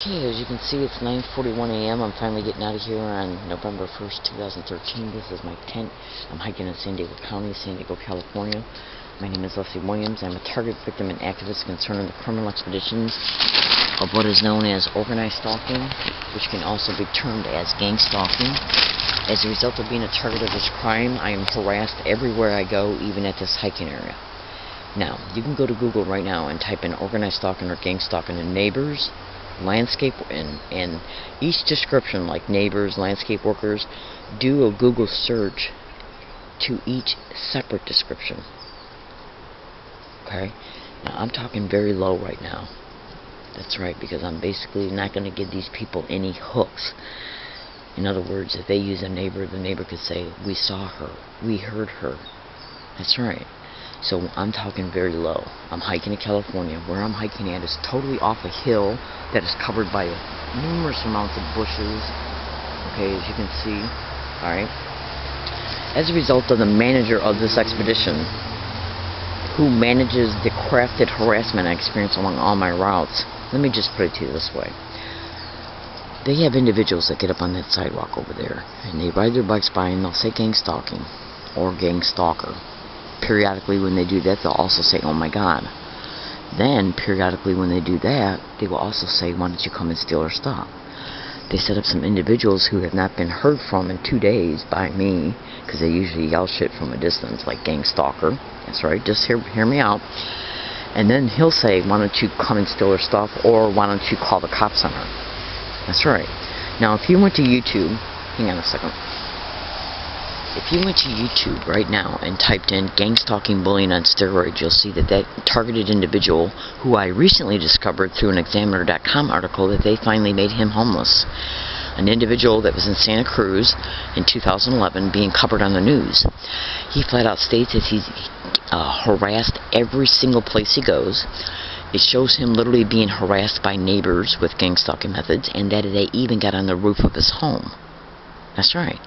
Okay, as you can see, it's 9:41 a.m. I'm finally getting out of here on November 1st, 2013. This is my tent. I'm hiking in San Diego County, San Diego, California. My name is Leslie Williams. I'm a target victim and activist concerning the criminal expeditions of what is known as organized stalking, which can also be termed as gang stalking. As a result of being a target of this crime, I am harassed everywhere I go, even at this hiking area. Now, you can go to Google right now and type in organized stalking or gang stalking and neighbors, landscape, and each description, like neighbors, landscape workers, do a Google search to each separate description. Okay? Now, I'm talking very low right now. That's right, because I'm basically not going to give these people any hooks. In other words, if they use a neighbor, the neighbor could say, "We saw her, we heard her." That's right. So I'm talking very low. I'm hiking in California. Where I'm hiking at is totally off a hill that is covered by numerous amounts of bushes. Okay, as you can see. Alright. As a result of the manager of this expedition, who manages the crafted harassment I experience along all my routes, let me just put it to you this way. They have individuals that get up on that sidewalk over there, and they ride their bikes by and they'll say gang stalking or gang stalker. Periodically when they do that, they'll also say, "Oh my God." Then, periodically when they do that, they will also say, "Why don't you come and steal our stuff?" They set up some individuals who have not been heard from in 2 days by me, because they usually yell shit from a distance, like gang stalker. That's right, just hear me out. And then he'll say, "Why don't you come and steal our stuff, or why don't you call the cops on her?" That's right. Now, if you went to YouTube, hang on a second. If you went to YouTube right now and typed in gang stalking bullying on steroids, you'll see that that targeted individual, who I recently discovered through an Examiner.com article, that they finally made him homeless. An individual that was in Santa Cruz in 2011 being covered on the news. He flat out states that he's harassed every single place he goes. It shows him literally being harassed by neighbors with gang stalking methods, and that they even got on the roof of his home. That's right.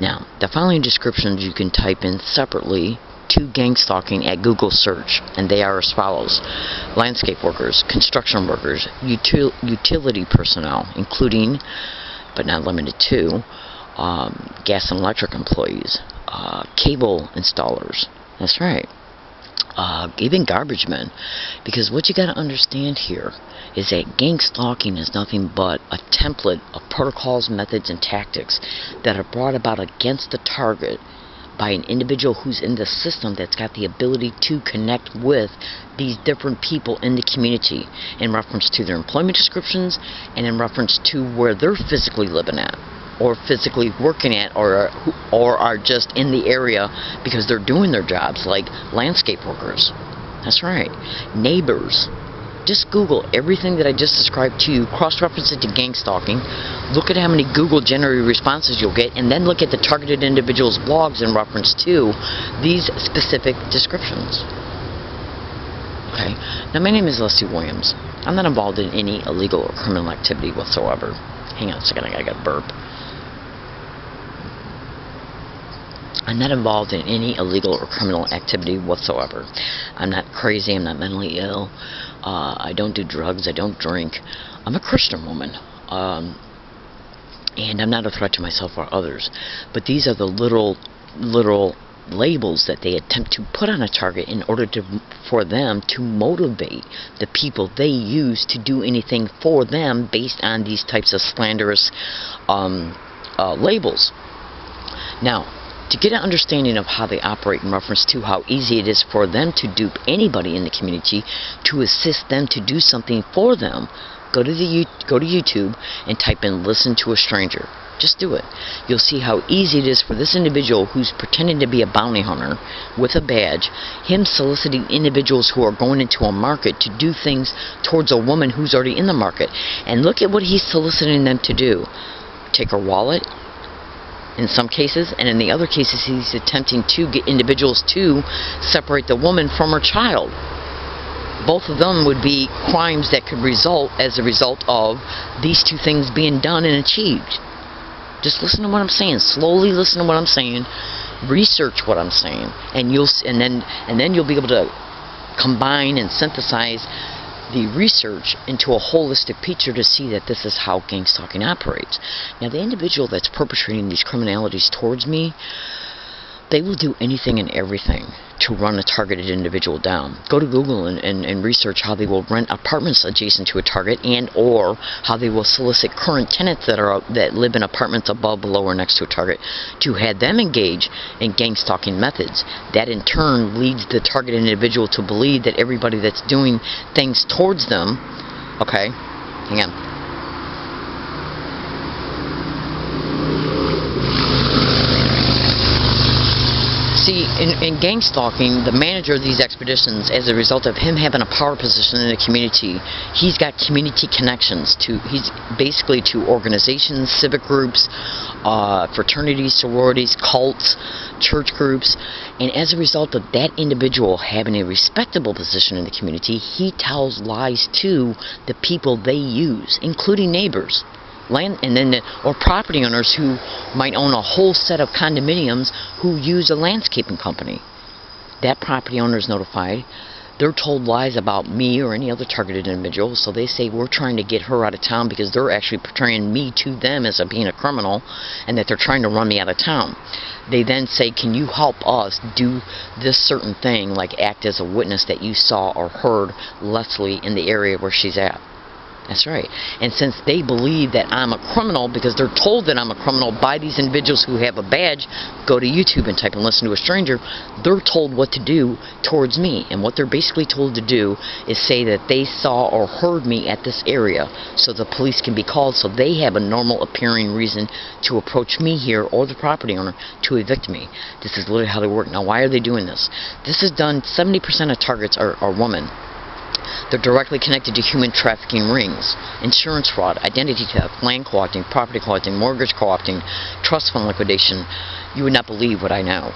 Now, the following descriptions you can type in separately to gang stalking at Google search, and they are as follows: landscape workers, construction workers, utility personnel, including, but not limited to, gas and electric employees, cable installers. That's right. Even garbage men. Because what you got to understand here is that gang stalking is nothing but a template of protocols, methods, and tactics that are brought about against the target by an individual who's in the system that's got the ability to connect with these different people in the community in reference to their employment descriptions and in reference to where they're physically living at, or physically working at, or are just in the area because they're doing their jobs, like landscape workers. That's right. Neighbors. Just Google everything that I just described to you, cross-reference it to gang stalking, look at how many Google-generated responses you'll get, and then look at the targeted individuals' blogs in reference to these specific descriptions. Okay. Now, my name is Leslie Williams. I'm not involved in any illegal or criminal activity whatsoever. Hang on a second, I got a burp. I'm not involved in any illegal or criminal activity whatsoever. I'm not crazy. I'm not mentally ill. I don't do drugs. I don't drink. I'm a Christian woman. And I'm not a threat to myself or others. But these are the literal labels that they attempt to put on a target in order for them to motivate the people they use to do anything for them based on these types of slanderous labels. Now, to get an understanding of how they operate in reference to how easy it is for them to dupe anybody in the community to assist them to do something for them, go to YouTube and type in "listen to a stranger." Just do it. You'll see how easy it is for this individual who's pretending to be a bounty hunter with a badge, him soliciting individuals who are going into a market to do things towards a woman who's already in the market. And look at what he's soliciting them to do. Take her wallet, in some cases, and in the other cases he's attempting to get individuals to separate the woman from her child. Both of them would be crimes that could result as a result of these two things being done and achieved. Just listen to what I'm saying. Slowly listen to what I'm saying. Research what I'm saying, and then you'll be able to combine and synthesize the research into a holistic picture to see that this is how gang stalking operates. Now, the individual that's perpetrating these criminalities towards me, they will do anything and everything to run a targeted individual down. Go to Google and research how they will rent apartments adjacent to a target, and or how they will solicit current tenants that live in apartments above, below, or next to a target to have them engage in gang stalking methods. That in turn leads the targeted individual to believe that everybody that's doing things towards them, okay, hang on. See, in gang stalking, the manager of these expeditions, as a result of him having a power position in the community, he's got community connections he's basically to organizations, civic groups, fraternities, sororities, cults, church groups, and as a result of that individual having a respectable position in the community, he tells lies to the people they use, including neighbors. Or property owners who might own a whole set of condominiums who use a landscaping company. That property owner is notified. They're told lies about me or any other targeted individual, so they say we're trying to get her out of town because they're actually portraying me to them as being a criminal and that they're trying to run me out of town. They then say, can you help us do this certain thing, like act as a witness that you saw or heard Leslie in the area where she's at. That's right. And since they believe that I'm a criminal, because they're told that I'm a criminal by these individuals who have a badge, go to YouTube and type and listen to a stranger, they're told what to do towards me. And what they're basically told to do is say that they saw or heard me at this area, so the police can be called, so they have a normal appearing reason to approach me here or the property owner to evict me. This is literally how they work. Now, why are they doing this? This is done, 70% of targets are women. They're directly connected to human trafficking rings, insurance fraud, identity theft, land co-opting, property co-opting, mortgage co-opting, trust fund liquidation. You would not believe what I know.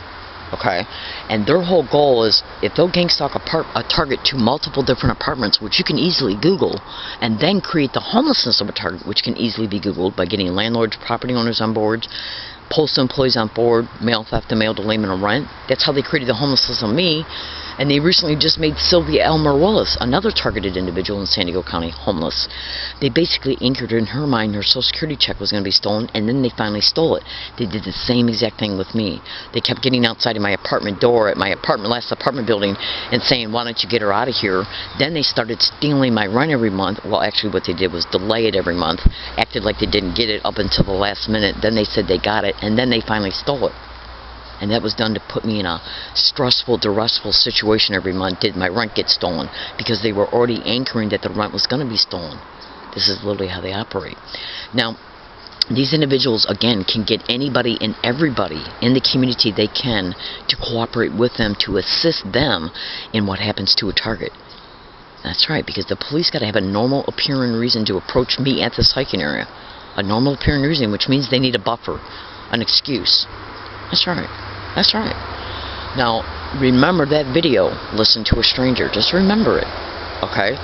Okay? And their whole goal is, if they'll gang stalk a target to multiple different apartments, which you can easily Google, and then create the homelessness of a target, which can easily be Googled by getting landlords, property owners on board, postal employees on board, mail theft and mail delayment of rent. That's how they created the homelessness of me. And they recently just made Sylvia Elmer Willis, another targeted individual in San Diego County, homeless. They basically anchored in her mind her Social Security check was going to be stolen, and then they finally stole it. They did the same exact thing with me. They kept getting outside of my apartment door at my last apartment building and saying, why don't you get her out of here? Then they started stealing my rent every month. Well, actually what they did was delay it every month, acted like they didn't get it up until the last minute. Then they said they got it, and then they finally stole it. And that was done to put me in a stressful, duressful situation every month. Did my rent get stolen? Because they were already anchoring that the rent was going to be stolen. This is literally how they operate. Now, these individuals, again, can get anybody and everybody in the community they can to cooperate with them, to assist them in what happens to a target. That's right, because the police got to have a normal appearing reason to approach me at this hiking area. A normal appearing reason, which means they need a buffer, an excuse. That's right. That's right. Now, remember that video, listen to a stranger. Just remember it. Okay?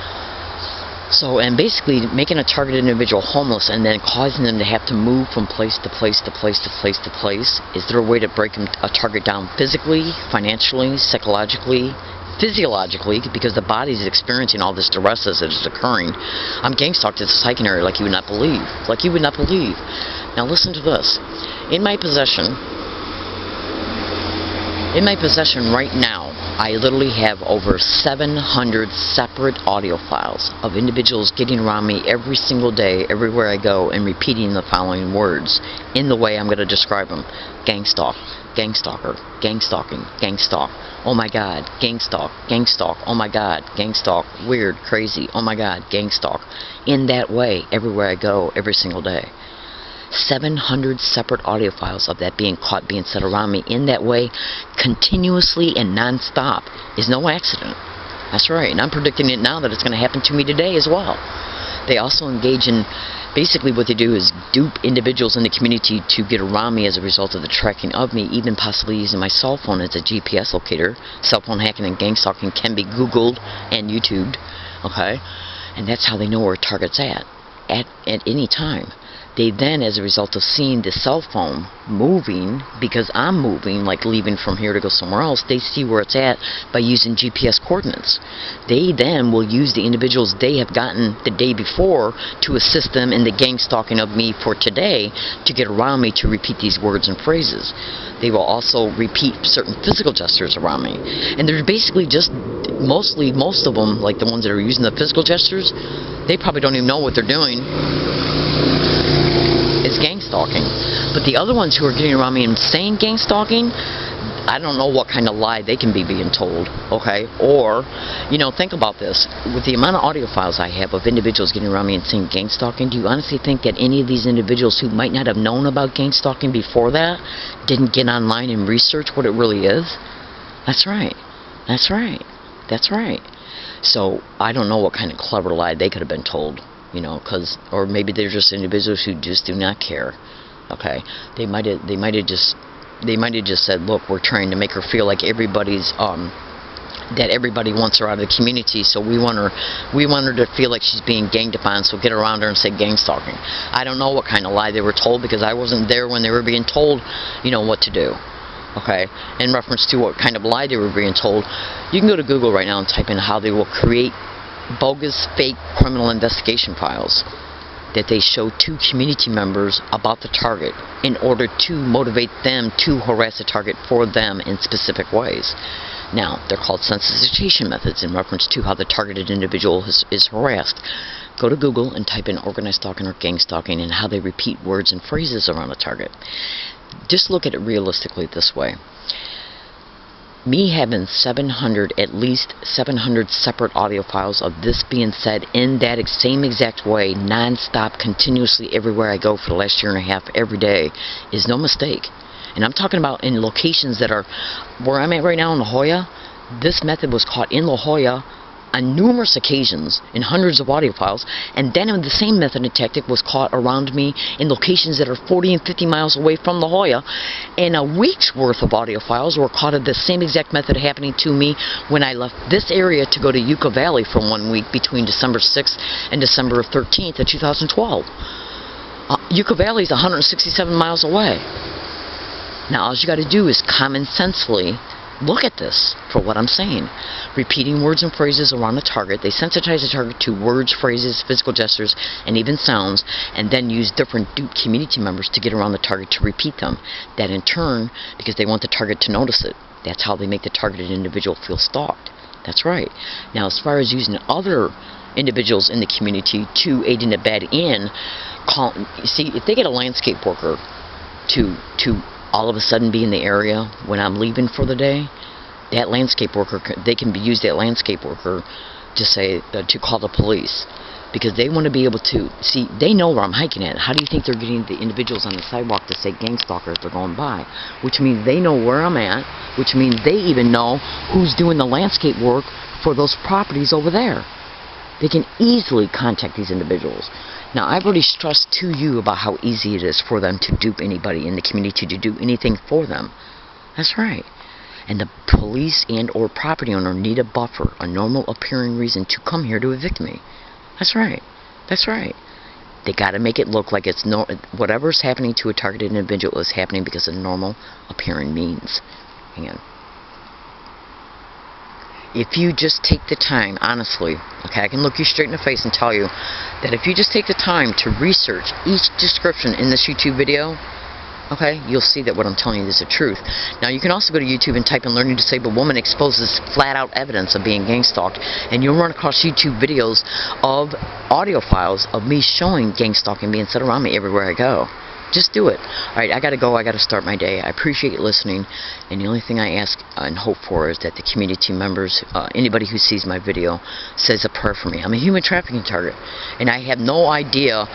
So, and basically making a targeted individual homeless and then causing them to have to move from place to place to place to place to place. Is there a way to break a target down physically, financially, psychologically, physiologically, because the body is experiencing all this duress as it is occurring? I'm gang stalked at this hiking area like you would not believe. Like you would not believe. Now listen to this. In my possession right now, I literally have over 700 separate audio files of individuals getting around me every single day, everywhere I go, and repeating the following words in the way I'm going to describe them. Gang stalk, gang stalker, gang stalking, gang stalk, oh my god, gang stalk, oh my god, gang stalk, weird, crazy, oh my god, gang stalk. In that way, everywhere I go, every single day. 700 separate audio files of that being caught, being said around me in that way, continuously and non-stop, is no accident. That's right, and I'm predicting it now that it's going to happen to me today as well. They also engage in, basically what they do is dupe individuals in the community to get around me as a result of the tracking of me, even possibly using my cell phone as a GPS locator. Cell phone hacking and gang stalking can be Googled and YouTubed, okay? And that's how they know where a target's at any time. They then, as a result of seeing the cell phone moving, because I'm moving, like leaving from here to go somewhere else, they see where it's at by using GPS coordinates. They then will use the individuals they have gotten the day before to assist them in the gang stalking of me for today to get around me to repeat these words and phrases. They will also repeat certain physical gestures around me. And they're basically just, most of them, like the ones that are using the physical gestures, they probably don't even know what they're doing. Is gang stalking. But the other ones who are getting around me and saying gang stalking, I don't know what kind of lie they can be being told, okay? Or, you know, think about this. With the amount of audio files I have of individuals getting around me and saying gang stalking, do you honestly think that any of these individuals who might not have known about gang stalking before that didn't get online and research what it really is? That's right. That's right. That's right. So, I don't know what kind of clever lie they could have been told. You know, or maybe they're just individuals who just do not care. Okay, they might have just said, look, we're trying to make her feel like everybody's that everybody wants her out of the community, so we want her to feel like she's being ganged upon, so get around her and say gang stalking. I don't know what kind of lie they were told, because I wasn't there when they were being told, you know, what to do. Okay, in reference to what kind of lie they were being told, you can go to Google right now and type in how they will create bogus, fake criminal investigation files that they show to community members about the target in order to motivate them to harass the target for them in specific ways. Now, they're called sensitization methods in reference to how the targeted individual is harassed. Go to Google and type in organized stalking or gang stalking and how they repeat words and phrases around a target. Just look at it realistically this way. Me having at least 700 separate audio files of this being said in that same exact way, non-stop, continuously, everywhere I go for the last year and a half, every day, is no mistake. And I'm talking about in locations that are, where I'm at right now in La Jolla, this method was caught in La Jolla on numerous occasions in hundreds of audio files, and then the same method and tactic was caught around me in locations that are 40 and 50 miles away from La Jolla, and a week's worth of audio files were caught of the same exact method happening to me when I left this area to go to Yucca Valley for 1 week between December 6th and December 13th of 2012. Yucca Valley is 167 miles away. Now all you got to do is common sensely look at this for what I'm saying. Repeating words and phrases around the target. They sensitize the target to words, phrases, physical gestures, and even sounds, and then use different duped community members to get around the target to repeat them. That in turn, because they want the target to notice it. That's how they make the targeted individual feel stalked. That's right. Now, as far as using other individuals in the community to aid and abet in, see, if they get a landscape worker to all of a sudden be in the area when I'm leaving for the day, that landscape worker, they can use that landscape worker to say, to call the police, because they want to be able to see, they know where I'm hiking at. How do you think they're getting the individuals on the sidewalk to say gang stalker if they're going by? Which means they know where I'm at, which means they even know who's doing the landscape work for those properties over there. They can easily contact these individuals. Now, I've already stressed to you about how easy it is for them to dupe anybody in the community to do anything for them. That's right. And the police and or property owner need a buffer, a normal appearing reason to come here to evict me. That's right. That's right. They got to make it look like it's whatever's happening to a targeted individual is happening because of normal appearing means. Hang on. If you just take the time, honestly, okay, I can look you straight in the face and tell you that if you just take the time to research each description in this YouTube video, okay, you'll see that what I'm telling you is the truth. Now, you can also go to YouTube and type in Learning Disabled Woman exposes flat-out evidence of being gang stalked, and you'll run across YouTube videos of audio files of me showing gang stalking being said around me everywhere I go. Just do it. Alright, I gotta go. I gotta start my day. I appreciate you listening, and the only thing I ask and hope for is that the community members, anybody who sees my video, says a prayer for me. I'm a human trafficking target, and I have no idea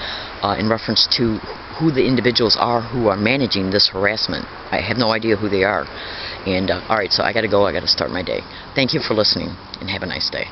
in reference to who the individuals are who are managing this harassment. I have no idea who they are. And, alright, so I gotta go. I gotta start my day. Thank you for listening, and have a nice day.